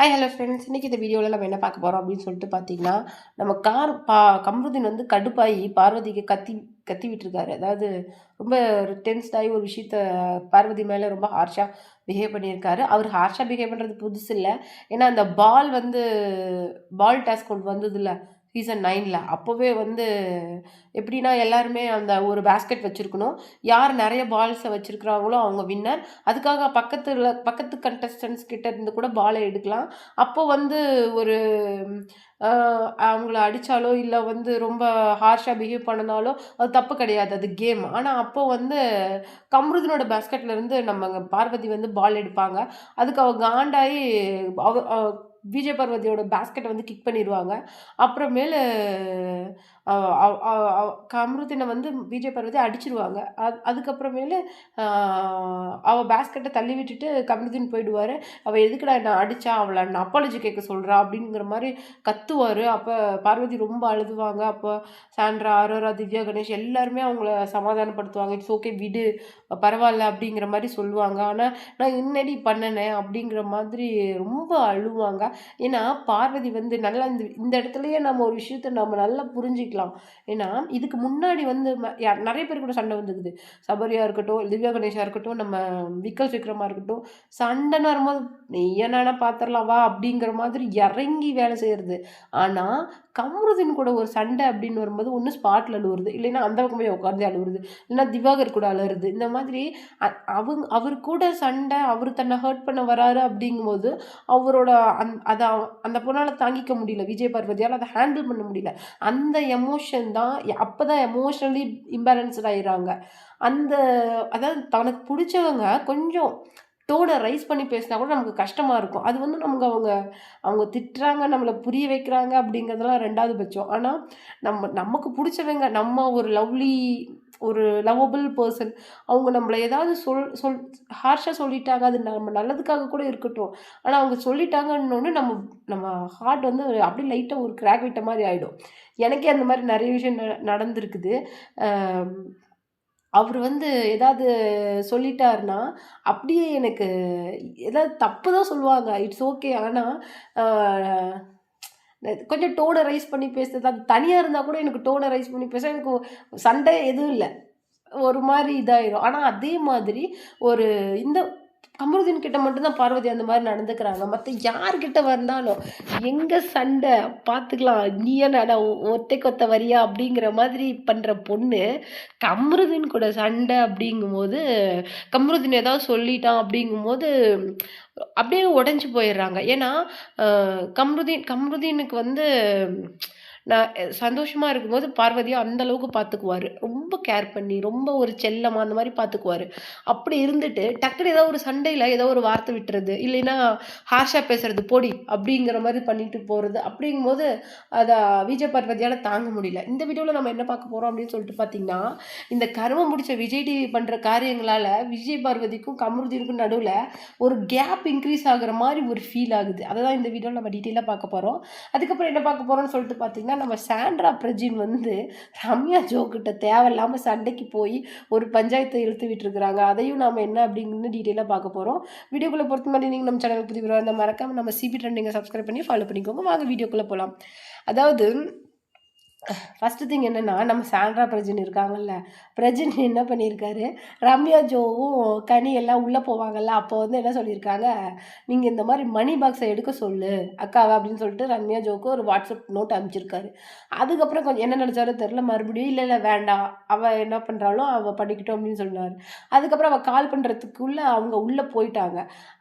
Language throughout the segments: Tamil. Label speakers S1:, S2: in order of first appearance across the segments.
S1: Hi hello friends. இன்றைக்கி இந்த வீடியோவில் நம்ம என்ன பார்க்க போகிறோம் அப்படின்னு சொல்லிட்டு பார்த்தீங்கன்னா, நம்ம கம்ருதீன் வந்து கடுப்பாகி பார்வதிக்கு கத்தி கத்தி விட்டுருக்காரு. அதாவது ரொம்ப டென்ஸ்ட் ஆகி ஒரு விஷயத்த பார்வதி மேலே ரொம்ப ஹார்ஷாக பிஹேவ் பண்ணியிருக்காரு. அவர் ஹார்ஷாக பிஹேவ் பண்ணுறது புதுசு இல்லை. ஏன்னா அந்த பால் டாஸ்க் ஒன்று வந்ததுல்ல சீசன் 9ல் அப்போவே வந்து எப்படின்னா எல்லாருமே அந்த ஒரு பேஸ்கெட் வச்சுருக்கணும். யார் நிறைய பால்ஸை வச்சுருக்குறாங்களோ அவங்க வின்னர். அதுக்காக பக்கத்து கண்டஸ்டன்ஸ் கிட்ட இருந்து கூட பாலை எடுக்கலாம். அப்போ வந்து ஒரு அவங்கள அடித்தாலோ இல்லை வந்து ரொம்ப ஹார்ஷாக பிஹேவ் பண்ணினாலோ அது தப்பு கிடையாது, அது கேம். ஆனால் அப்போ வந்து கம்ருதீனோட பேஸ்கெட்லேருந்து நம்ம பார்வதி வந்து பால் எடுப்பாங்க. அதுக்கு அவ காண்டாகி விஜய் பார்வதியோட பேஸ்கெட்டை வந்து கிக் பண்ணிடுவாங்க. அப்புறமேலு கம்ருதீனை வந்து விஜய் பார்வதி அடிச்சிருவாங்க. அதுக்கப்புறமேலு அவள் பேஸ்கெட்டை தள்ளி விட்டுட்டு கம்ருதீன் போயிடுவார். அவள் எதுக்குடா என்ன அடித்தா, அவளை நான் அப்பாலஜி கேட்க சொல்கிறா அப்படிங்கிற மாதிரி கத்துவார். அப்போ பார்வதி ரொம்ப அழுதுவாங்க. அப்போ சாண்ட்ரா, அரோரா, திவ்யா கணேஷ் எல்லாருமே அவங்கள சமாதானப்படுத்துவாங்க. இட்ஸ் ஓகே விடு, பரவாயில்ல அப்படிங்கிற மாதிரி சொல்லுவாங்க. ஆனால் நான் என்னடி பண்ணினேன் அப்படிங்கிற மாதிரி ரொம்ப அழுவாங்க. ஏன்னா பார்வதி வந்து நல்லா இந்த இந்த இடத்துலயே நம்ம ஒரு விஷயத்த நம்ம நல்லா புரிஞ்சுக்கலாம். ஏன்னா இதுக்கு முன்னாடி வந்து நிறைய பேர் கூட சண்டை வந்துக்குது. சபரியா இருக்கட்டும், திவ்யா கணேஷா இருக்கட்டும், நம்ம விக்கல் விக்ரமா இருக்கட்டும், சண்டைன்னு வரும்போது நீ என்னன்னா பார்த்துடலாம் வா அப்படிங்கிற மாதிரி இறங்கி வேலை செய்யறது. ஆனால் கம்ருதீன் கூட ஒரு சண்டை அப்படின்னு வரும்போது ஒன்று ஸ்பாட்டில் அழுவுறது, இல்லைன்னா அந்த பக்கம் போய் உட்காந்து அழுவுறது, இல்லைன்னா திவாகர் கூட அழுவுறது. இந்த மாதிரி அவர் கூட சண்டை, அவர் தன்னை ஹர்ட் பண்ண வராரு அப்படிங்கும்போது அவரோட அந்த பொண்ணால் தாங்கிக்க முடியல, விஜய் பார்வதியால் அதை ஹேண்டில் பண்ண முடியல. அந்த எமோஷன் தான் அப்போ தான் எமோஷனலி இம்பேலன்ஸ்ட் ஆயிடுறாங்க. அந்த அதாவது தனக்கு பிடிச்சவங்க கொஞ்சம் டோனை ரைஸ் பண்ணி பேசினா கூட நமக்கு கஷ்டமாக இருக்கும். அது வந்து நமக்கு அவங்க திட்டுறாங்க, நம்மளை புரிய வைக்கிறாங்க அப்படிங்கிறதெல்லாம் ரெண்டாவது பட்சம். ஆனால் நமக்கு பிடிச்சவங்க, நம்ம ஒரு லவ்வபிள் பர்சன், அவங்க நம்மளை ஏதாவது ஹார்ஷாக சொல்லிட்டாங்க, அது நம்ம நல்லதுக்காக கூட இருக்கட்டும். ஆனால் அவங்க சொல்லிட்டாங்கன்னொன்று நம்ம நம்ம ஹார்ட் வந்து அப்படியே லைட்டாக ஒரு கிராக் விட்ட மாதிரி ஆகிடும். எனக்கே அந்த மாதிரி நிறைய விஷயம் நடந்திருக்குது. அவர் வந்து ஏதாவது சொல்லிட்டாருன்னா, அப்படியே எனக்கு ஏதாவது தப்பு தான் சொல்லுவாங்க. It's okay. ஆனா, அ கொஞ்சம் டோன ரைஸ் பண்ணி பேசுறது, அது தனியா இருந்தா கூட எனக்கு டோன ரைஸ் பண்ணி பேச எனக்கு சண்டை எதுவும் இல்ல. ஒரு மாரி இதாயிரும். ஆனா, அதே மாதிரி ஒரு இந்த கமருதீன் கிட்ட மட்டும் தான் பார்வதி அந்த மாரி நடந்துக்கிறாங்க. மத்த யார்கிட்ட வந்தாலும், எங்க சண்டை பார்த்துக்கலாம். நீ என்னடா ஒத்தைக்கு ஒத்த வரியா? அப்படிங்கிற மாதிரி பண்ற பொண்ணு, கமருதீன் கூட சண்டை அப்படிங்கும்போது, கமருதீன் ஏதாவது சொல்லிட்டான் அப்படிங்கும்போது, அப்படியே உடைஞ்சு போயிடுறாங்க. ஏன்னா, அ கமருதீனுக்கு வந்து நான் சந்தோஷமா இருக்கும்போது பார்வதிய அந்த அளவுக்கு பார்த்துக்குவாரு. ரொம்ப கேர் பண்ணி, ரொம்ப ஒரு செல்லமா அந்த மாரி பார்த்துக்குவாரு. அப்படி இருந்துட்டு, டக்குனு ஏதோ ஒரு சண்டையில ஏதோ ஒரு வார்த்தை விட்டுறது, இல்லைன்னா ஹார்ஷா பேசுறது, "போடி" அப்படிங்கிற மாரி பண்ணிட்டு போறது. அப்படிங்கும்போது அத விஜய் பார்வதியால தாங்க முடியல. இந்த வீடியோல நம்ம என்ன பார்க்க போறோம் அப்படின்னு சொல்லிட்டு பார்த்தீங்கன்னா, இந்த கருமம் புடிச்ச விஜய் டிவி பண்ற காரியங்களால விஜய் பார்வதிக்கும், கமருதீனுக்கும் நடுவுல ஒரு கேப் இன்க்ரீஸ் ஆகுற மாரி ஒரு ஃபீல் ஆகுது. அததான் இந்த வீடியோல நம்ம டீட்டெயிலா பார்க்க போறோம். அதுக்கப்புறம் என்ன பார்க்க போறோம்னு சொல்லிட்டு பார்த்தீங்கன்னா, நம்ம சாண்ட்ரா பிரஜின் வந்து ரம்யா ஜோ கிட்ட தேவையில்லாம சண்டைக்கு போய் ஒரு பஞ்சாயத்தை இழுத்து விட்டுருக்குறாங்க. அதையும் நாம என்ன அப்படிங்கிறது டீட்டெயிலா பார்க்க போறோம். வீடியோக்குள்ள பொறுத்த மாதிரி நீங்க நம்ம சேனலுக்கு புதியவரா இருந்தா மறக்காம நம்ம சிபி ட்ரெண்டிங்க சப்ஸ்கிரைப் பண்ணி ஃபாலோ பண்ணிக்கோங்க. வாங்க வீடியோக்குள்ள போலாம். அதாவது ஃபர்ஸ்ட் திங் என்னன்னா, நம்ம சாண்ட்ரா பிரஜின் இருக்காங்கல்ல, பிரஜின் என்ன பண்ணியிருக்காரு, ரம்யா ஜோவும் கனி எல்லாம் உள்ளே போவாங்கல்ல, அப்போ வந்து என்ன சொல்லியிருக்காங்க, நீங்கள் இந்த மாதிரி மணி பாக்ஸை எடுக்க சொல்லு அக்காவை அப்படின்னு சொல்லிட்டு ரம்யா ஜோவுக்கு ஒரு வாட்ஸ்அப் நோட் அனுப்பிச்சிருக்காரு. அதுக்கப்புறம் கொஞ்சம் என்ன நினச்சாரோ தெரில, மறுபடியும் இல்லை வேண்டாம், அவள் என்ன பண்ணுறாளோ அவள் பண்ணிக்கிட்டோம் அப்படின்னு சொன்னார். அதுக்கப்புறம் அவள் கால் பண்ணுறதுக்குள்ளே அவங்க உள்ளே போயிட்டாங்க.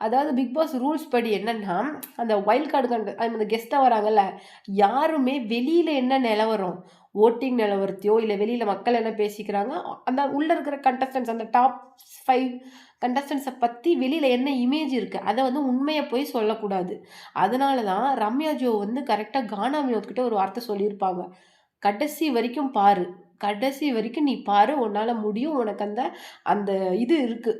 S1: அதாவது பிக் பாஸ் ரூல்ஸ் படி என்னன்னா, அந்த வைல்ட் கார்டு அந்த கெஸ்ட்டாக வராங்கல்ல, யாருமே வெளியில் என்ன நிலவரம், ஓட்டிங் நிலவரத்தையோ இல்லை வெளியில் மக்கள் என்ன பேசிக்கிறாங்க, அந்த உள்ளே இருக்கிற கண்டஸ்டன்ஸ், அந்த டாப் 5 கண்டஸ்டன்ஸை பற்றி வெளியில் என்ன இமேஜ் இருக்குது, அதை வந்து உண்மையை போய் சொல்லக்கூடாது. அதனால தான் ரம்யா ஜோ வந்து கரெக்டாக கானா வினோத் கிட்ட ஒரு வார்த்தை சொல்லியிருப்பாங்க, கடைசி வரைக்கும் பாரு, கடைசி வரைக்கும் நீ பாரு. உன்னால முடியும். உனக்கு அந்த அந்த இது இருக்கு.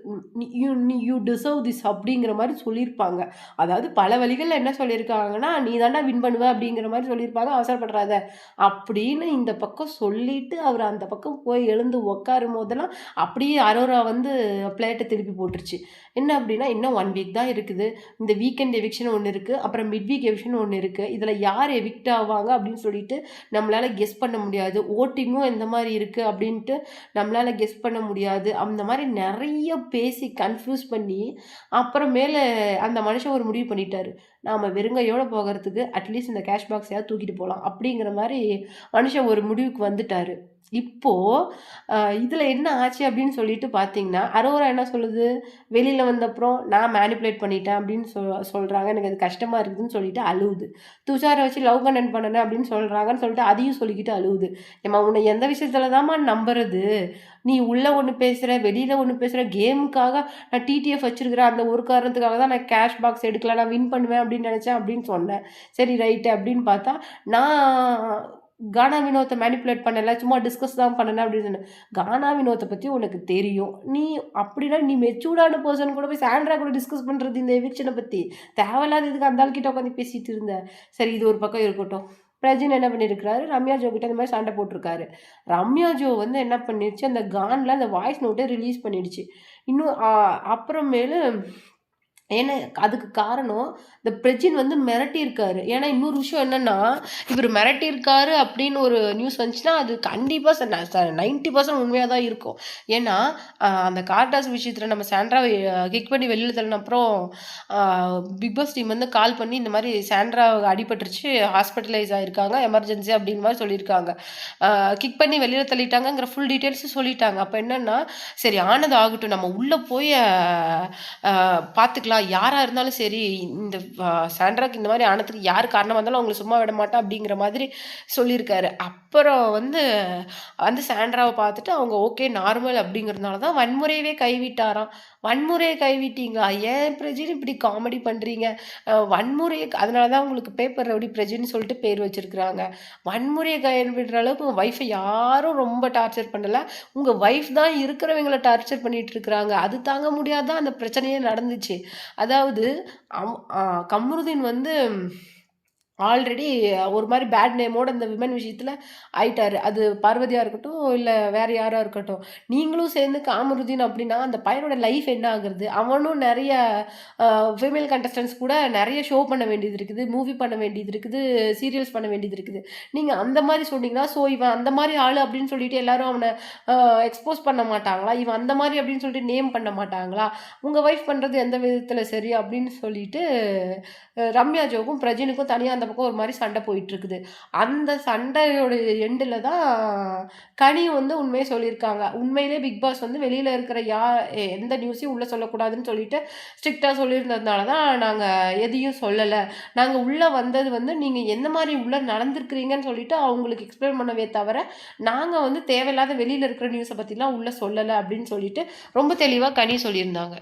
S1: யூ டிசர்வ் திஸ் அப்படிங்கிற மாரி சொல்லியிருப்பாங்க. அதாவது பல வழிகள்ல என்ன சொல்லியிருக்காங்கன்னா, "நீ தான்டா வின் பண்ணுவ" அப்படிங்கிற மாரி சொல்லியிருப்பாங்க. "அவசரப்பட்றாத" அப்படின்னு இந்த பக்கம் சொல்லிட்டு, அவரு அந்த பக்கம் போய் எழுந்து உட்காரும்போதெல்லாம், அப்படியே அரோரா வந்து பிளேட்ட திருப்பி போட்டுருச்சு. என்ன அப்படின்னா, "இன்னும் 1 வீக் தான் இருக்குது. இந்த வீக்கெண்ட் எவிக்ஷன் ஒண்ணு இருக்கு. அப்புறம் மிட் வீக் எவிக்ஷன் ஒண்ணு இருக்கு. இதுல யார் எவிக்ட் ஆவாங்க அப்படின்னு சொல்லிட்டு நம்மளால கெஸ் பண்ண முடியாது. வோட்டிங்கும் எந்த மாரி இருக்கு அப்டின்ட்டு நம்மளால கெஸ் பண்ண முடியாது. அந்த மாரி நெறைய பேசி கன்ஃப்யூஸ் பண்ணி, அப்புறமேல அந்த மனுஷன் ஒரு முடிவு பண்ணிட்டாரு. நாம வெறுங்கையோட போகறதுக்கு அட்லீஸ்ட் இந்த கேஷ் பாக்ஸயாவது தூக்கிட்டு போலாம். அப்டிங்கிற மாரி மனுஷன் ஒரு முடிவுக்கு வந்துட்டாரு. இப்போ இதுல என்ன ஆச்சு அப்டின்னு சொல்லிட்டு பார்த்தீங்கன்னா, அரோரா என்ன சொல்லுது? வெளில வந்தப்புறம் நான் மேனிபுலேட் பண்ணிட்டேன் அப்டின்னு சொல்றாங்க. எனக்கு அது கஷ்டமா இருக்குதுன்னு சொல்லிட்டு அழுவுது. துஷார வச்சு லவ் கண்டென்ட் பண்ணுனேன் அப்படின்னு சொல்றாங்கன்னு சொல்லிட்டு அதையும் சொல்லிக்கிட்டு அழுவுது. ஏம்மா உன்னை எந்த விஷயத்துல தாம்மா நம்புறது? நீ உள்ள ஒண்ணு பேசுற, வெளியில ஒண்ணு பேசுற. கேமுக்காக நான் டிடிஎஃப் வச்சிருக்கிறேன். அந்த ஒரு காரணத்துக்காக தான் நான் கேஷ் பாக்ஸ் எடுக்கல. நான் வின் பண்ணுவேன் அப்படின்னு நெனச்சேன் அப்படின்னு சொன்னேன். சரி ரைட்டு அப்படின்னு பார்த்தா, நான் கானா வினோத்த மேனிபுலேட் பண்ணல. சும்மா டிஸ்கஸ் தான் பண்ணுனேன் அப்படின்னு சொன்னேன். கானா வினோத்த பத்தி உனக்கு தெரியும். நீ அப்படின்னா நீ மெச்சூர்டான பெர்சன் கூட போய் சாண்ட்ரா கூட டிஸ்கஸ் பண்றது இந்த எவிக்ஷன பத்தி. தேவையில்லாத இதுக்கு அந்த ஆள் கிட்ட உட்காந்து பேசிட்டு இருந்த. சரி இது ஒரு பக்கம் இருக்கட்டும். பிரஜின் என்ன பண்ணியிருக்கிறாரு, ரம்யா ஜோ கிட்ட இந்த மாரி சண்டை போட்டுருக்காரு. ரம்யா ஜோ வந்து என்ன பண்ணிருச்சு, அந்த கான்ல அந்த வாய்ஸ் நோட்ட ரிலீஸ் பண்ணிடுச்சு. இன்னும் அப்புறமேலு ஏன்னா அதுக்கு காரணம், இந்த பிரஜின் வந்து மிரட்டியிருக்காரு. ஏன்னா இன்னொரு விஷயம் என்னன்னா, இவரு மிரட்டியிருக்காரு அப்படின்னு ஒரு நியூஸ் வந்துச்சுன்னா, அது கண்டிப்பா 90% உண்மையா தான் இருக்கும். ஏன்னா, அந்த கார்டாஸ் விஷயத்துல நம்ம சாண்ட்ராவ கிக் பண்ணி வெளில தள்ளின அப்புறம், அ பிக் பாஸ் டீம் வந்து கால் பண்ணி இந்த மாரி சாண்ட்ரா அடிபட்டுருச்சு, ஹாஸ்பிட்டலைஸ் ஆயிருக்காங்க, எமர்ஜென்சி அப்படின்னு மாரி சொல்லியிருக்காங்க. கிக் பண்ணி வெளில தள்ளிட்டாங்கங்கிற ஃபுல் டீட்டெயில்ஸும் சொல்லிட்டாங்க. அப்ப என்னன்னா, சரி ஆனது ஆகட்டும். நம்ம உள்ள போய் பார்த்துக்கலாம். யாரா இருந்தாலும் சரி, இந்த சாண்ட்ராக்கு இந்த மாரி ஆனதுக்கு யார் காரணமா இருந்தாலும் அவங்கள சும்மா விட மாட்டேன் அப்படிங்கிற மாதிரி சொல்லியிருக்காரு. அப்புறம் வந்து சாண்ட்ராவ பார்த்துட்டு அவங்க ஓகே நார்மல் அப்படிங்கிறதுனால தான் வன்முறையவே கைவிட்டாராம். வன்முறைய கைவிட்டீங்களா? ஏன் பிரஜின் இப்படி காமெடி பண்றீங்க? வன்முறைய அதனால தான் உங்களுக்கு பேப்பர் ரவுடி பிரஜின்னு சொல்லிட்டு பேர் வச்சிருக்கிறாங்க. வன்முறைய கைவிடுற அளவுக்கு உங்க வைஃப யாரும் ரொம்ப டார்ச்சர் பண்ணல. உங்க வைஃப் தான் இருக்கிறவங்கள டார்ச்சர் பண்ணிட்டு இருக்கிறாங்க. அது தாங்க முடியாத தான் அந்த பிரச்சனையே நடந்துச்சு. அதாவது அம் அ கம்ருதீன் வந்து ஆல்ரெடி ஒரு மாரி பேட் நேமோட இந்த விமன் விஷயத்துல ஆயிட்டாரு. அது பார்வதியா இருக்கட்டும், இல்ல வேற யாரா இருக்கட்டும். நீங்களும் சேர்ந்து காமருதீன் அப்டின்னா, அந்த பையனோட லைஃப் என்ன ஆகுறது? அவனும் நெறைய அ ஃபீமேல் கண்டஸ்டன்ட்ஸ் கூட நெறைய ஷோ பண்ண வேண்டியது இருக்குது. மூவி பண்ண வேண்டியது இருக்குது. சீரியல்ஸ் பண்ண வேண்டியது இருக்குது. நீங்க அந்த மாரி சொன்னீங்கன்னா, இவன் அந்த மாரி ஆளு அப்டின்னு சொல்லிட்டு எல்லாரும் அவன அ எக்ஸ்போஸ் பண்ண மாட்டாங்களா? இவன் அந்த மாரி அப்டின்னு சொல்லிட்டு நேம் பண்ண மாட்டாங்களா? உங்க வைஃப் பண்றது எந்த விதத்துல சரி? அப்டின்னு சொல்லிட்டு ரம்யா ஜோக்கும், பிரஜினுக்கும் தனியா அந்த பக்கம் ஒரு மாரி சண்டை போயிட்டுருக்குது. அந்த சண்டையோட எண்டுல தான் கனி வந்து உண்மைய சொல்லியிருக்காங்க. உண்மையிலே பிக் பாஸ் வந்து வெளியில இருக்கிற எந்த நியூஸையும் உள்ள சொல்லக்கூடாதுன்னு சொல்லிட்டு ஸ்ட்ரிக்ட்டா சொல்லியிருந்ததுனால தான் நாங்க எதையும் சொல்லல. நாங்க உள்ள வந்தது வந்து நீங்க எந்த மாரி உள்ள நடந்திருக்கிறீங்கன்னு சொல்லிட்டு அவங்களுக்கு எக்ஸ்பிளைன் பண்ணவே தவிர, நாங்க வந்து தேவையில்லாத வெளியில இருக்கிற நியூஸ பத்திலாம் உள்ள சொல்லல அப்படின்னு சொல்லிட்டு ரொம்ப தெளிவா கனி சொல்லியிருந்தாங்க.